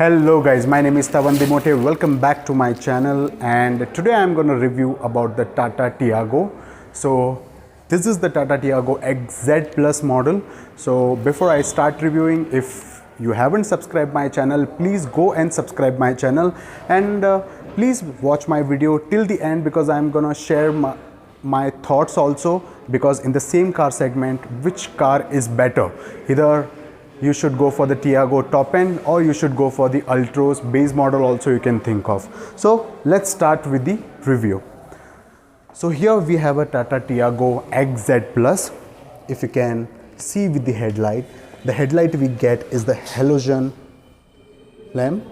Hello guys, my name is Tavan Dimote. Welcome back to my channel, and today I'm going to review about the Tata Tiago. So this is the Tata Tiago XZ Plus model. So before I start reviewing, if you haven't subscribed my channel, please go and subscribe my channel, and please watch my video till the end because I'm going to share my thoughts also, because in the same car segment, which car is better? Either you should go for the Tiago top end or you should go for the Ultros base model also you can think of. So let's start with the review. So here we have a Tata Tiago XZ Plus. If you can see with the headlight we get is the halogen lamp,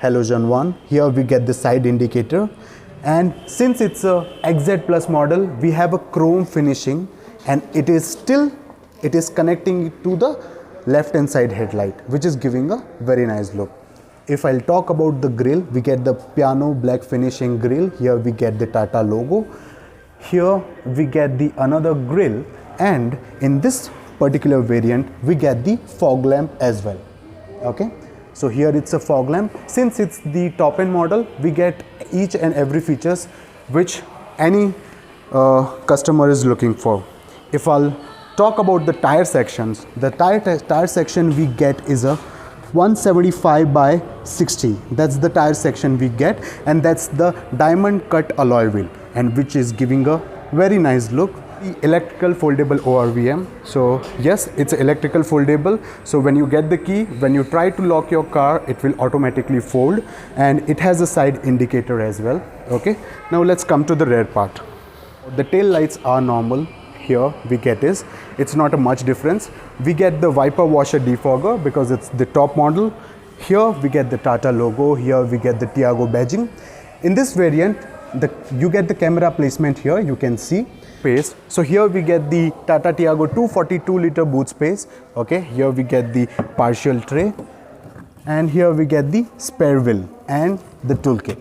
halogen 1. Here we get the side indicator, and since it's a XZ Plus model, we have a chrome finishing, and it is connecting it to the left hand side headlight, which is giving a very nice look. If I'll talk about the grille, we get the piano black finishing grille. Here we get the Tata logo. Here we get the another grille, and in this particular variant we get the fog lamp as well. Okay, so here it's a fog lamp. Since it's the top end model, we get each and every features which any customer is looking for. If I'll talk about the tire sections, the tire section we get is a 175 by 60. That's the tire section we get, and that's the diamond cut alloy wheel, and which is giving a very nice look. The electrical foldable ORVM. So yes, it's electrical foldable. So when you get the key, when you try to lock your car, it will automatically fold, and it has a side indicator as well. Okay, now let's come to the rear part. The tail lights are normal. Here we get is, it's not a much difference. We get the wiper washer defogger because it's the top model. Here we get the Tata logo. Here we get the Tiago badging. In this variant, you get the camera placement here. You can see space. So here we get the Tata Tiago 242 liter boot space. Okay, here we get the partial tray, and here we get the spare wheel and the toolkit.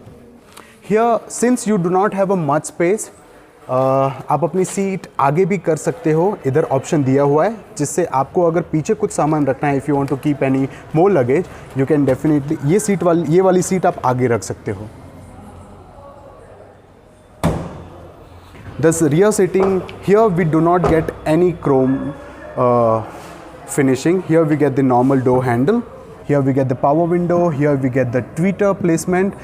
Here, since you do not have a much space, आप अपनी seat आगे भी कर सकते हो. इधर option दिया हुआ है जिससे आपको अगर पीछे कुछ सामान रखना है, if you want to keep any more luggage, you can definitely ये वाली सीट आप आगे रख सकते हो. This rear sitting, here we do not get any chrome finishing. Here we get the normal door handle. Here we get the power window. Here we get the tweeter placement.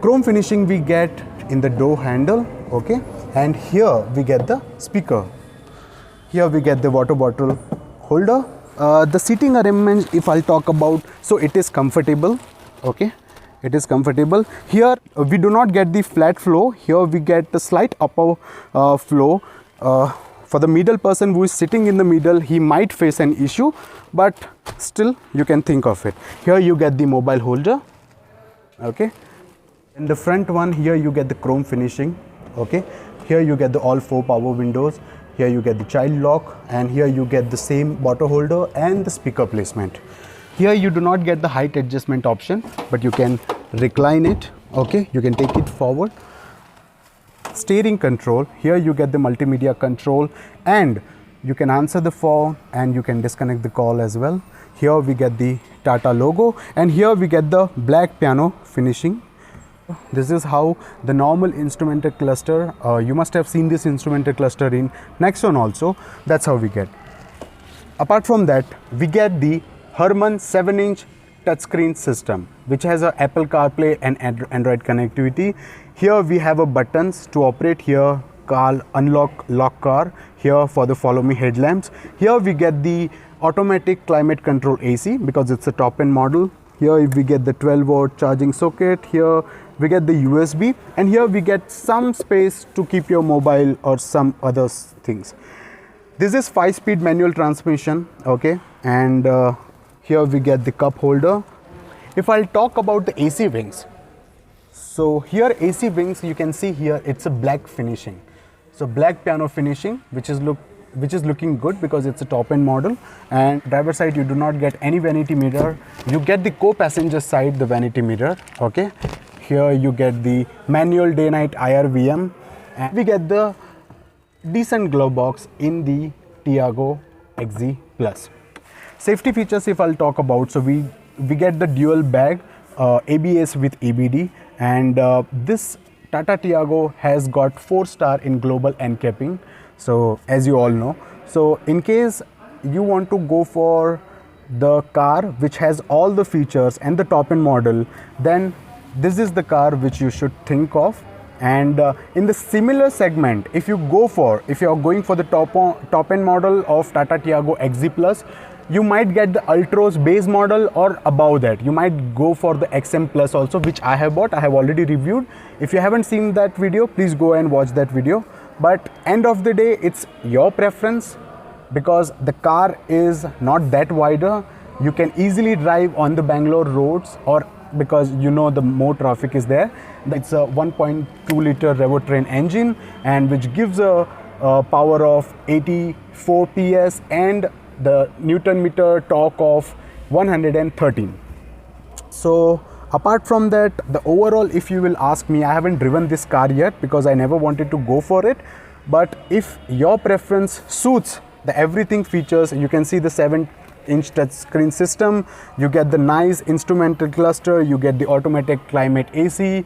Chrome finishing we get in the door handle. Okay, and here we get the speaker. Here we get the water bottle holder. The seating arrangement, if I'll talk about, so it is comfortable. Okay, it is comfortable. Here we do not get the flat floor. Here we get the slight upper floor. For the middle person who is sitting in the middle, he might face an issue, but still you can think of it. Here you get the mobile holder. Okay, in the front one, here you get the chrome finishing. Okay, here you get the all 4 power windows. Here you get the child lock, and here you get the same bottle holder and the speaker placement. Here you do not get the height adjustment option, but you can recline it. Okay, you can take it forward. Steering control, here you get the multimedia control, and you can answer the phone and you can disconnect the call as well. Here we get the Tata logo, and here we get the black piano finishing. This is how the normal instrumental cluster, you must have seen this instrumental cluster in Nexon also. That's how we get. Apart from that, we get the Harman 7-inch touchscreen system, which has a Apple CarPlay and Android connectivity. Here we have a buttons to operate. Here call unlock lock car. Here for the follow me headlamps. Here we get the automatic climate control AC because it's a top end model. Here we get the 12-volt charging socket. Here we get the USB, and here we get some space to keep your mobile or some other things. This is 5-speed manual transmission. Okay, and here we get the cup holder. If I'll talk about the AC wings, so here AC wings, you can see here it's a black finishing. So black piano finishing, which is looking good because it's a top end model. And driver side, you do not get any vanity mirror. You get the co-passenger side the vanity mirror. Okay, here you get the manual day night IRVM, and we get the decent glove box in the Tiago XZ Plus. Safety features, if I'll talk about, so we we get the dual bag, ABS with ABD, and this Tata Tiago has got 4-star in global NCAPing, so as you all know. So in case you want to go for the car which has all the features and the top end model, then this is the car which you should think of. And in the similar segment, if you are going for the top end model of Tata Tiago XZ Plus, you might get the Ultros base model, or above that you might go for the XM Plus also, which I have bought. I have already reviewed. If you haven't seen that video, please go and watch that video. But end of the day, it's your preference, because the car is not that wider. You can easily drive on the Bangalore roads, or because you know the more traffic is there. It's a 1.2 liter Revotrain engine, and which gives a power of 84 PS and the Newton meter torque of 113. So apart from that, the overall, if you will ask me, I haven't driven this car yet because I never wanted to go for it. But if your preference suits the everything features, you can see the 7-inch touchscreen system, you get the nice instrumental cluster, you get the automatic climate AC,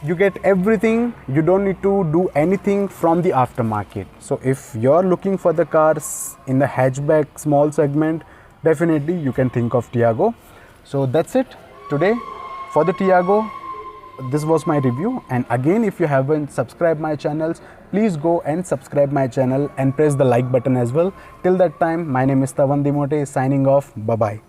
you get everything. You don't need to do anything from the aftermarket. So if you're looking for the cars in the hatchback small segment, definitely you can think of Tiago. So that's it today for the Tiago. This was my review, and again, if you haven't subscribed my channels, please go and subscribe my channel and press the like button as well. Till that time, my name is Tavan Dimote, signing off. Bye bye.